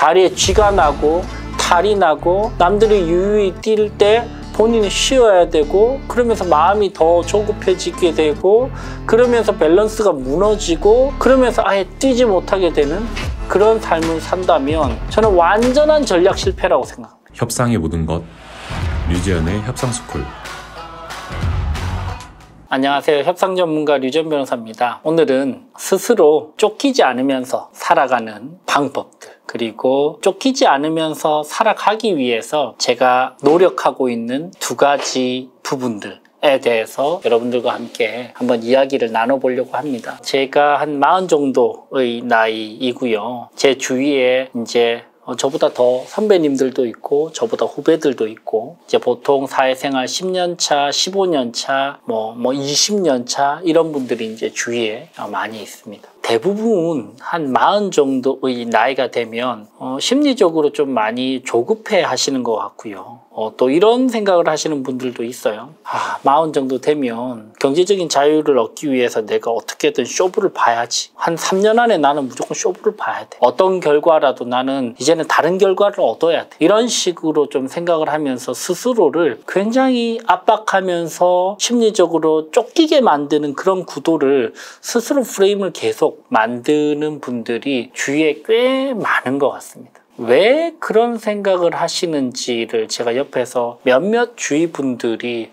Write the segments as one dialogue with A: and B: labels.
A: 다리에 쥐가 나고 탈이 나고 남들이 유유히 뛸 때 본인이 쉬어야 되고 그러면서 마음이 더 조급해지게 되고 그러면서 밸런스가 무너지고 그러면서 아예 뛰지 못하게 되는 그런 삶을 산다면 저는 완전한 전략 실패라고 생각합니다.
B: 협상의 모든 것, 류지연의 협상스쿨.
A: 안녕하세요. 협상 전문가 류지연 변호사입니다. 오늘은 스스로 쫓기지 않으면서 살아가는 방법들, 그리고 쫓기지 않으면서 살아가기 위해서 제가 노력하고 있는 두 가지 부분들에 대해서 여러분들과 함께 한번 이야기를 나눠보려고 합니다. 제가 한 40 정도의 나이이고요. 제 주위에 이제 저보다 더 선배님들도 있고 저보다 후배들도 있고 이제 보통 사회생활 10년 차, 15년 차, 20년 차 이런 분들이 이제 주위에 많이 있습니다. 대부분 한 40 정도의 나이가 되면 심리적으로 좀 많이 조급해 하시는 것 같고요. 또 이런 생각을 하시는 분들도 있어요. 40 정도 되면 경제적인 자유를 얻기 위해서 내가 어떻게든 쇼부를 봐야지. 한 3년 안에 나는 무조건 쇼부를 봐야 돼. 어떤 결과라도 나는 이제는 다른 결과를 얻어야 돼. 이런 식으로 좀 생각을 하면서 스스로를 굉장히 압박하면서 심리적으로 쫓기게 만드는 그런 구도를 스스로 프레임을 계속 만드는 분들이 주위에 꽤 많은 것 같습니다. 왜 그런 생각을 하시는지를 제가 옆에서 몇몇 주위 분들이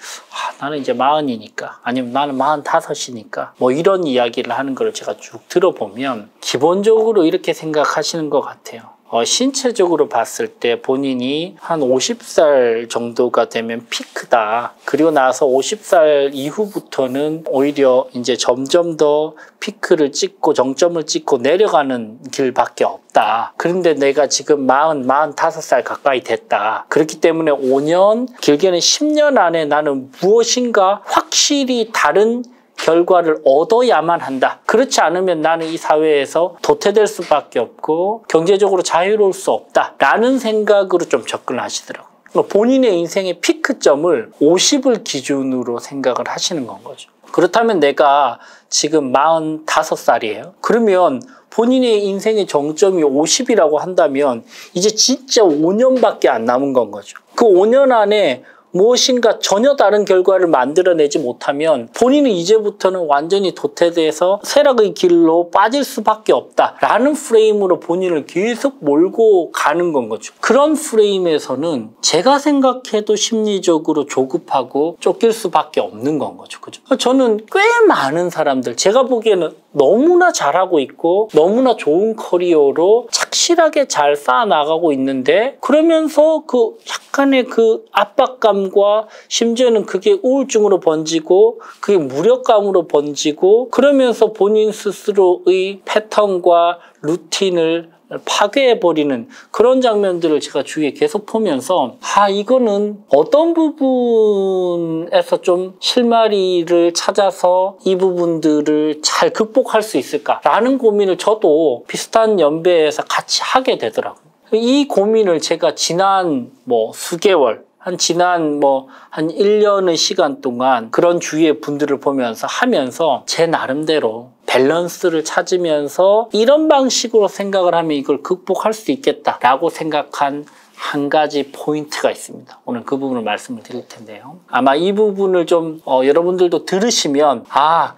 A: 나는 이제 40이니까 아니면 나는 45이니까 이런 이야기를 하는 걸 제가 쭉 들어보면 기본적으로 이렇게 생각하시는 것 같아요. 신체적으로 봤을 때 본인이 한 50살 정도가 되면 피크다. 그리고 나서 50살 이후부터는 오히려 이제 점점 더 피크를 찍고 정점을 찍고 내려가는 길밖에 없다. 그런데 내가 지금 45살 가까이 됐다. 그렇기 때문에 5년, 길게는 10년 안에 나는 무엇인가 확실히 다른 결과를 얻어야만 한다. 그렇지 않으면 나는 이 사회에서 도태될 수밖에 없고 경제적으로 자유로울 수 없다. 라는 생각으로 좀 접근을 하시더라고요. 본인의 인생의 피크점을 50을 기준으로 생각을 하시는 건 거죠. 그렇다면 내가 지금 45살이에요. 그러면 본인의 인생의 정점이 50이라고 한다면 이제 진짜 5년밖에 안 남은 건 거죠. 그 5년 안에 무엇인가 전혀 다른 결과를 만들어내지 못하면 본인은 이제부터는 완전히 도태돼서 쇠락의 길로 빠질 수밖에 없다라는 프레임으로 본인을 계속 몰고 가는 건 거죠. 그런 프레임에서는 제가 생각해도 심리적으로 조급하고 쫓길 수밖에 없는 건 거죠. 그죠? 저는 꽤 많은 사람들, 제가 보기에는 너무나 잘하고 있고 너무나 좋은 커리어로 착실하게 잘 쌓아나가고 있는데 그러면서 그 약간의 그 압박감과 심지어는 그게 우울증으로 번지고 그게 무력감으로 번지고 그러면서 본인 스스로의 패턴과 루틴을 파괴해버리는 그런 장면들을 제가 주위에 계속 보면서 이거는 어떤 부분에서 좀 실마리를 찾아서 이 부분들을 잘 극복할 수 있을까라는 고민을 저도 비슷한 연배에서 같이 하게 되더라고요. 이 고민을 제가 지난 수개월 지난 한 1년의 시간 동안 그런 주위의 분들을 보면서 하면서 제 나름대로 밸런스를 찾으면서 이런 방식으로 생각을 하면 이걸 극복할 수 있겠다라고 생각한 한 가지 포인트가 있습니다. 오늘 그 부분을 말씀을 드릴 텐데요. 아마 이 부분을 좀 여러분들도 들으시면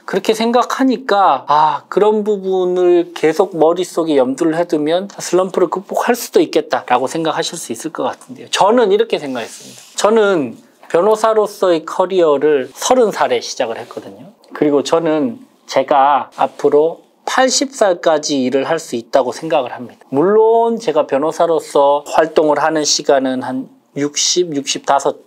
A: 그렇게 생각하니까 그런 부분을 계속 머릿속에 염두를 해두면 슬럼프를 극복할 수도 있겠다라고 생각하실 수 있을 것 같은데요. 저는 이렇게 생각했습니다. 저는 변호사로서의 커리어를 30살에 시작을 했거든요. 그리고 저는 제가 앞으로 80살까지 일을 할 수 있다고 생각을 합니다. 물론 제가 변호사로서 활동을 하는 시간은 한 65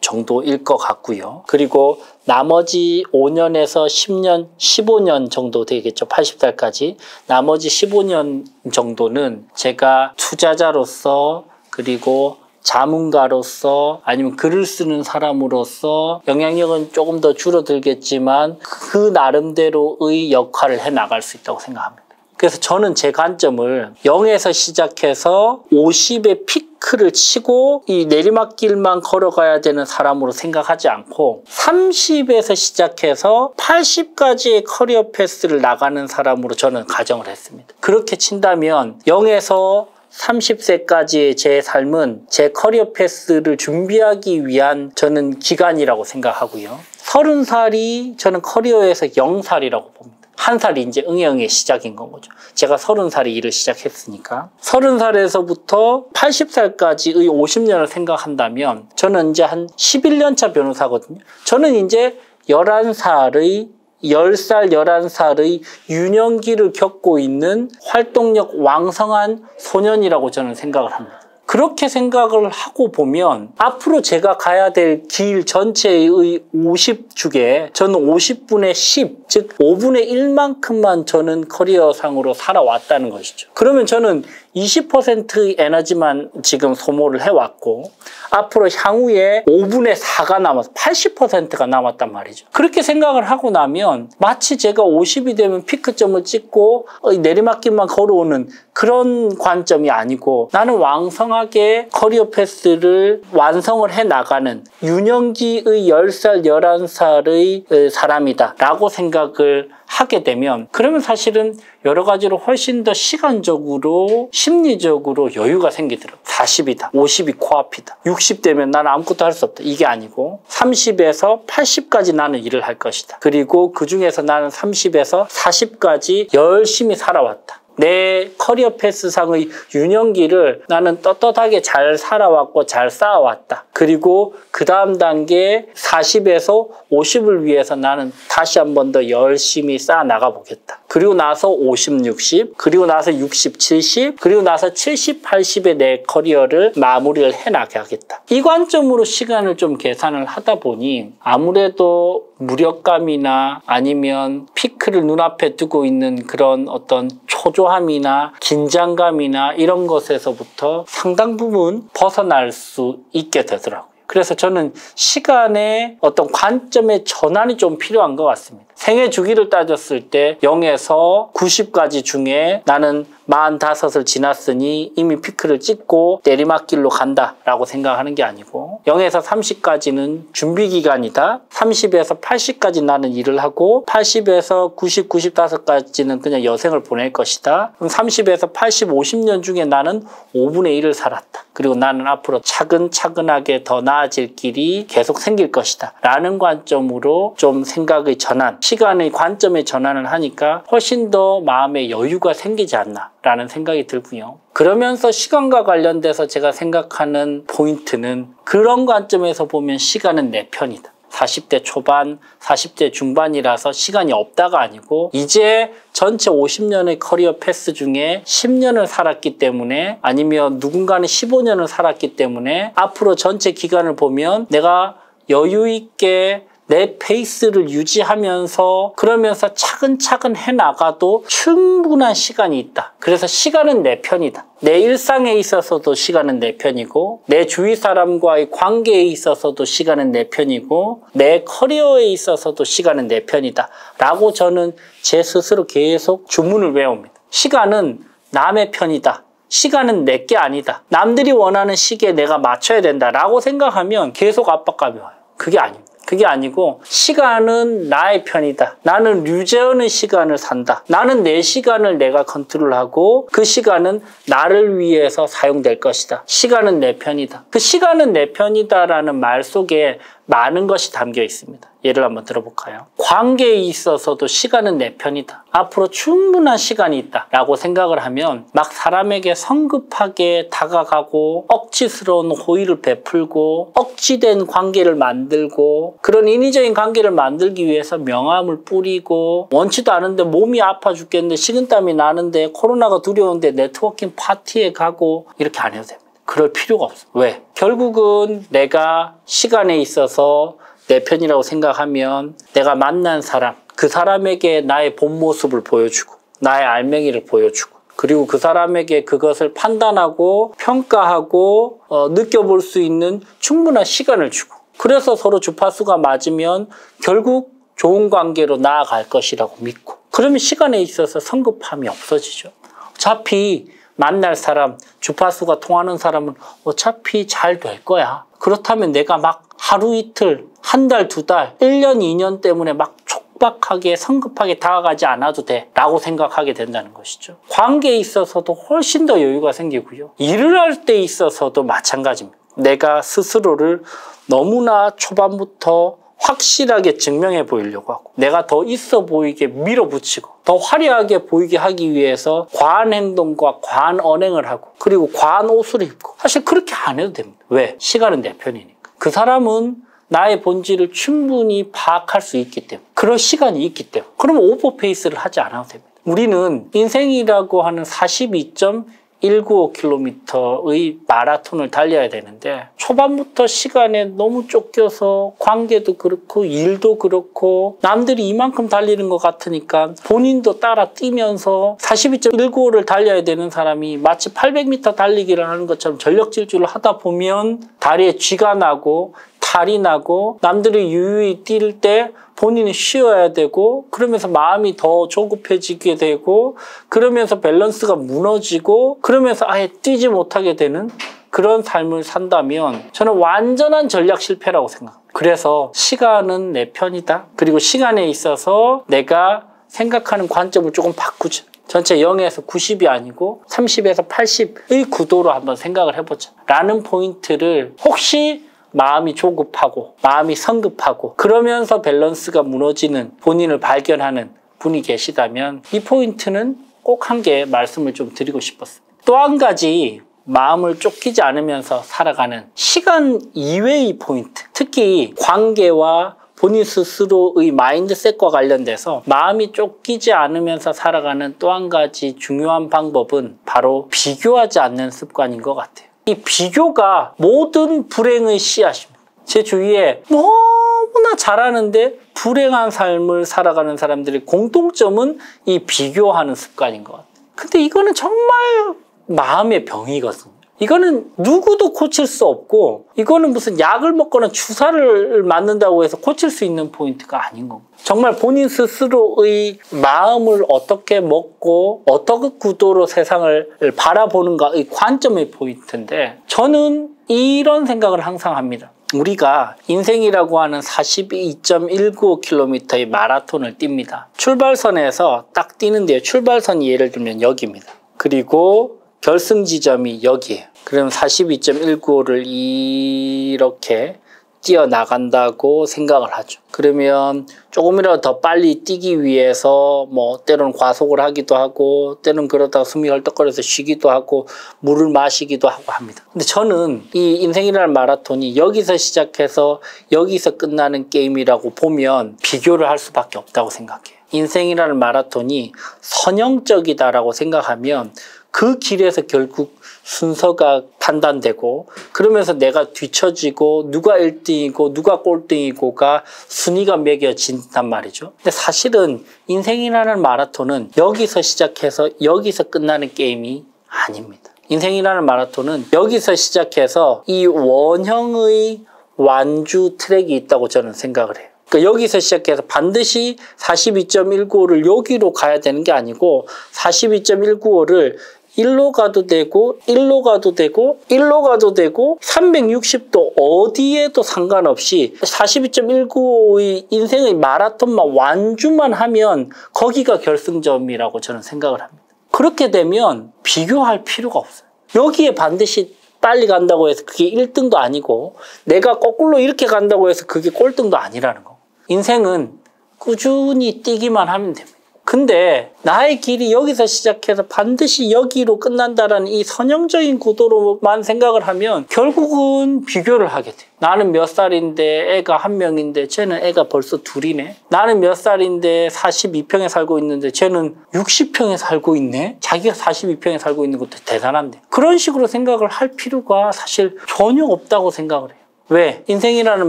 A: 정도일 것 같고요. 그리고 나머지 5년에서 10년, 15년 정도 되겠죠. 80살까지. 나머지 15년 정도는 제가 투자자로서 그리고 자문가로서 아니면 글을 쓰는 사람으로서 영향력은 조금 더 줄어들겠지만 그 나름대로의 역할을 해나갈 수 있다고 생각합니다. 그래서 저는 제 관점을 0에서 시작해서 50의 피크를 치고 이 내리막길만 걸어가야 되는 사람으로 생각하지 않고 30에서 시작해서 80까지의 커리어 패스를 나가는 사람으로 저는 가정을 했습니다. 그렇게 친다면 0에서 30세까지의 제 삶은 제 커리어 패스를 준비하기 위한 저는 기간이라고 생각하고요. 30살이 저는 커리어에서 0살이라고 봅니다. 한 살이 이제 응애응애 시작인 건 거죠. 제가 30살에 일을 시작했으니까. 30살에서부터 80살까지의 50년을 생각한다면 저는 이제 한 11년차 변호사거든요. 저는 이제 10살, 11살의 유년기를 겪고 있는 활동력 왕성한 소년이라고 저는 생각을 합니다. 그렇게 생각을 하고 보면 앞으로 제가 가야 될 길 전체의 50주에 저는 50분의 10, 즉 5분의 1만큼만 저는 커리어상으로 살아왔다는 것이죠. 그러면 저는 20%의 에너지만 지금 소모를 해왔고 앞으로 향후에 5분의 4가 남아서 80%가 남았단 말이죠. 그렇게 생각을 하고 나면 마치 제가 50이 되면 피크점을 찍고 내리막길만 걸어오는 그런 관점이 아니고 나는 왕성하게 커리어 패스를 완성을 해나가는 유년기의 10살, 11살의 사람이다 라고 생각을 하게 되면 그러면 사실은 여러 가지로 훨씬 더 시간적으로 심리적으로 여유가 생기더라고요. 40이다, 50이 코앞이다, 60되면 나는 아무것도 할 수 없다 이게 아니고 30에서 80까지 나는 일을 할 것이다. 그리고 그 중에서 나는 30에서 40까지 열심히 살아왔다. 내 커리어 패스상의 유년기를 나는 떳떳하게 잘 살아왔고 잘 쌓아왔다. 그리고 그 다음 단계 40에서 50을 위해서 나는 다시 한 번 더 열심히 쌓아 나가 보겠다. 그리고 나서 50, 60, 그리고 나서 60, 70, 그리고 나서 70, 80의 내 커리어를 마무리를 해나가겠다. 이 관점으로 시간을 좀 계산을 하다 보니 아무래도 무력감이나 아니면 피크를 눈앞에 두고 있는 그런 어떤 초조함이나 긴장감이나 이런 것에서부터 상당 부분 벗어날 수 있게 되더라고요. 그래서 저는 시간의 어떤 관점의 전환이 좀 필요한 것 같습니다. 생애 주기를 따졌을 때 0에서 90까지 중에 나는 45을 지났으니 이미 피크를 찍고 내리막길로 간다라고 생각하는 게 아니고 0에서 30까지는 준비기간이다. 30에서 80까지 나는 일을 하고 80에서 90, 95까지는 그냥 여생을 보낼 것이다. 그럼 30에서 80, 50년 중에 나는 5분의 1을 살았다. 그리고 나는 앞으로 차근차근하게 더 나아질 길이 계속 생길 것이다. 라는 관점으로 좀 생각의 전환, 시간의 관점의 전환을 하니까 훨씬 더 마음에 여유가 생기지 않나 라는 생각이 들고요. 그러면서 시간과 관련돼서 제가 생각하는 포인트는 그런 관점에서 보면 시간은 내 편이다. 40대 초반, 40대 중반이라서 시간이 없다가 아니고 이제 전체 50년의 커리어 패스 중에 10년을 살았기 때문에 아니면 누군가는 15년을 살았기 때문에 앞으로 전체 기간을 보면 내가 여유 있게 내 페이스를 유지하면서 그러면서 차근차근 해나가도 충분한 시간이 있다. 그래서 시간은 내 편이다. 내 일상에 있어서도 시간은 내 편이고 내 주위 사람과의 관계에 있어서도 시간은 내 편이고 내 커리어에 있어서도 시간은 내 편이다. 라고 저는 제 스스로 계속 주문을 외웁니다. 시간은 남의 편이다. 시간은 내게 아니다. 남들이 원하는 시기에 내가 맞춰야 된다라고 생각하면 계속 압박감이 와요. 그게 아닙니다. 그게 아니고 시간은 나의 편이다. 나는 류재현의 시간을 산다. 나는 내 시간을 내가 컨트롤하고 그 시간은 나를 위해서 사용될 것이다. 시간은 내 편이다. 그 시간은 내 편이다라는 말 속에 많은 것이 담겨 있습니다. 예를 한번 들어볼까요? 관계에 있어서도 시간은 내 편이다. 앞으로 충분한 시간이 있다 라고 생각을 하면 막 사람에게 성급하게 다가가고 억지스러운 호의를 베풀고 억지된 관계를 만들고 그런 인위적인 관계를 만들기 위해서 명함을 뿌리고 원치도 않은데 몸이 아파 죽겠는데 식은땀이 나는데 코로나가 두려운데 네트워킹 파티에 가고 이렇게 안 해도 됩니다. 그럴 필요가 없어. 왜? 결국은 내가 시간에 있어서 내 편이라고 생각하면 내가 만난 사람, 그 사람에게 나의 본 모습을 보여주고 나의 알맹이를 보여주고 그리고 그 사람에게 그것을 판단하고 평가하고 느껴볼 수 있는 충분한 시간을 주고 그래서 서로 주파수가 맞으면 결국 좋은 관계로 나아갈 것이라고 믿고 그러면 시간에 있어서 성급함이 없어지죠. 어차피 만날 사람, 주파수가 통하는 사람은 어차피 잘 될 거야. 그렇다면 내가 막 하루 이틀, 한 달, 두 달, 1년, 2년 때문에 막 급박하게 성급하게 다가가지 않아도 돼 라고 생각하게 된다는 것이죠. 관계에 있어서도 훨씬 더 여유가 생기고요. 일을 할 때 있어서도 마찬가지입니다. 내가 스스로를 너무나 초반부터 확실하게 증명해 보이려고 하고 내가 더 있어 보이게 밀어붙이고 더 화려하게 보이게 하기 위해서 과한 행동과 과한 언행을 하고 그리고 과한 옷을 입고 사실 그렇게 안 해도 됩니다. 왜? 시간은 내 편이니까. 그 사람은 나의 본질을 충분히 파악할 수 있기 때문에 그럴 시간이 있기 때문에 그러면 오버페이스를 하지 않아도 됩니다. 우리는 인생이라고 하는 42.195km의 마라톤을 달려야 되는데 초반부터 시간에 너무 쫓겨서 관계도 그렇고 일도 그렇고 남들이 이만큼 달리는 것 같으니까 본인도 따라 뛰면서 42.195를 달려야 되는 사람이 마치 800m 달리기를 하는 것처럼 전력 질주를 하다 보면 다리에 쥐가 나고 탈이 나고 남들이 유유히 뛸 때 본인이 쉬어야 되고 그러면서 마음이 더 조급해지게 되고 그러면서 밸런스가 무너지고 그러면서 아예 뛰지 못하게 되는 그런 삶을 산다면 저는 완전한 전략 실패라고 생각합니다. 그래서 시간은 내 편이다. 그리고 시간에 있어서 내가 생각하는 관점을 조금 바꾸자. 전체 0에서 90이 아니고 30에서 80의 구도로 한번 생각을 해보자 라는 포인트를 혹시 마음이 조급하고 마음이 성급하고 그러면서 밸런스가 무너지는 본인을 발견하는 분이 계시다면 이 포인트는 꼭 한 개 말씀을 좀 드리고 싶었습니다. 또 한 가지 마음을 쫓기지 않으면서 살아가는 시간 이외의 포인트, 특히 관계와 본인 스스로의 마인드셋과 관련돼서 마음이 쫓기지 않으면서 살아가는 또 한 가지 중요한 방법은 바로 비교하지 않는 습관인 것 같아요. 이 비교가 모든 불행의 씨앗입니다. 제 주위에 너무나 잘하는데 불행한 삶을 살아가는 사람들의 공통점은 이 비교하는 습관인 것 같아요. 근데 이거는 정말 마음의 병이거든요. 이거는 누구도 고칠 수 없고 이거는 무슨 약을 먹거나 주사를 맞는다고 해서 고칠 수 있는 포인트가 아닌 겁니다. 정말 본인 스스로의 마음을 어떻게 먹고 어떤 구도로 세상을 바라보는가의 관점의 포인트인데 저는 이런 생각을 항상 합니다. 우리가 인생이라고 하는 42.195km의 마라톤을 뜁니다. 출발선에서 딱 뛰는데요. 출발선이 예를 들면 여기입니다. 그리고 결승 지점이 여기예요. 그럼 42.195를 이렇게 뛰어나간다고 생각을 하죠. 그러면 조금이라도 더 빨리 뛰기 위해서 뭐 때로는 과속을 하기도 하고 때로는 그러다가 숨이 헐떡거려서 쉬기도 하고 물을 마시기도 하고 합니다. 근데 저는 이 인생이라는 마라톤이 여기서 시작해서 여기서 끝나는 게임이라고 보면 비교를 할 수밖에 없다고 생각해요. 인생이라는 마라톤이 선형적이다라고 생각하면 그 길에서 결국 순서가 판단되고 그러면서 내가 뒤처지고 누가 1등이고 누가 꼴등이고가 순위가 매겨진단 말이죠. 근데 사실은 인생이라는 마라톤은 여기서 시작해서 여기서 끝나는 게임이 아닙니다. 인생이라는 마라톤은 여기서 시작해서 이 원형의 완주 트랙이 있다고 저는 생각을 해요. 그러니까 여기서 시작해서 반드시 42.195를 여기로 가야 되는 게 아니고 42.195를 1로 가도 되고 1로 가도 되고 1로 가도 되고 360도 어디에도 상관없이 42.195의 인생의 마라톤만 완주만 하면 거기가 결승점이라고 저는 생각을 합니다. 그렇게 되면 비교할 필요가 없어요. 여기에 반드시 빨리 간다고 해서 그게 1등도 아니고 내가 거꾸로 이렇게 간다고 해서 그게 꼴등도 아니라는 거. 인생은 꾸준히 뛰기만 하면 됩니다. 근데 나의 길이 여기서 시작해서 반드시 여기로 끝난다라는 이 선형적인 구도로만 생각을 하면 결국은 비교를 하게 돼요. 나는 몇 살인데 애가 1명인데 쟤는 애가 벌써 2이네. 나는 몇 살인데 42평에 살고 있는데 쟤는 60평에 살고 있네. 자기가 42평에 살고 있는 것도 대단한데. 그런 식으로 생각을 할 필요가 사실 전혀 없다고 생각을 해요. 왜? 인생이라는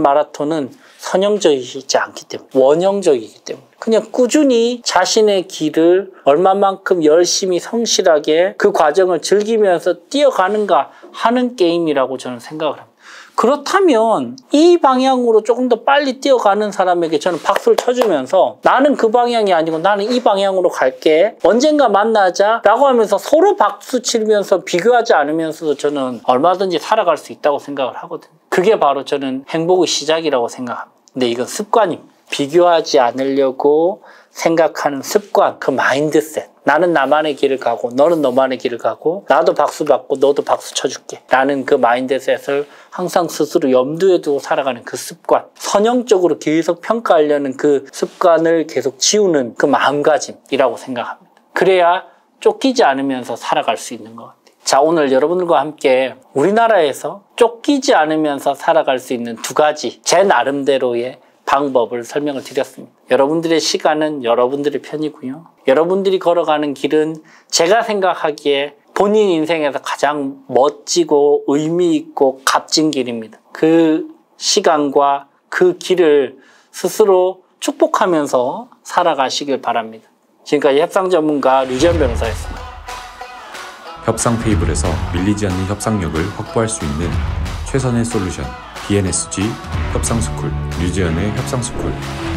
A: 마라톤은 선형적이지 않기 때문에, 원형적이기 때문에 그냥 꾸준히 자신의 길을 얼마만큼 열심히 성실하게 그 과정을 즐기면서 뛰어가는가 하는 게임이라고 저는 생각을 합니다. 그렇다면 이 방향으로 조금 더 빨리 뛰어가는 사람에게 저는 박수를 쳐주면서 나는 그 방향이 아니고 나는 이 방향으로 갈게, 언젠가 만나자 라고 하면서 서로 박수 치면서 비교하지 않으면서도 저는 얼마든지 살아갈 수 있다고 생각을 하거든요. 그게 바로 저는 행복의 시작이라고 생각합니다. 근데 이건 습관입니다. 비교하지 않으려고 생각하는 습관, 그 마인드셋. 나는 나만의 길을 가고 너는 너만의 길을 가고 나도 박수 받고 너도 박수 쳐줄게 라는 그 마인드셋을 항상 스스로 염두에 두고 살아가는 그 습관, 선형적으로 계속 평가하려는 그 습관을 계속 지우는 그 마음가짐이라고 생각합니다. 그래야 쫓기지 않으면서 살아갈 수 있는 것 같아요. 자, 오늘 여러분들과 함께 우리나라에서 쫓기지 않으면서 살아갈 수 있는 두 가지 제 나름대로의 방법을 설명을 드렸습니다. 여러분들의 시간은 여러분들의 편이고요. 여러분들이 걸어가는 길은 제가 생각하기에 본인 인생에서 가장 멋지고 의미 있고 값진 길입니다. 그 시간과 그 길을 스스로 축복하면서 살아가시길 바랍니다. 지금까지 협상 전문가 류지연 변호사였습니다.
B: 협상 테이블에서 밀리지 않는 협상력을 확보할 수 있는 최선의 솔루션 BNSG 협상스쿨 류지연의 협상스쿨.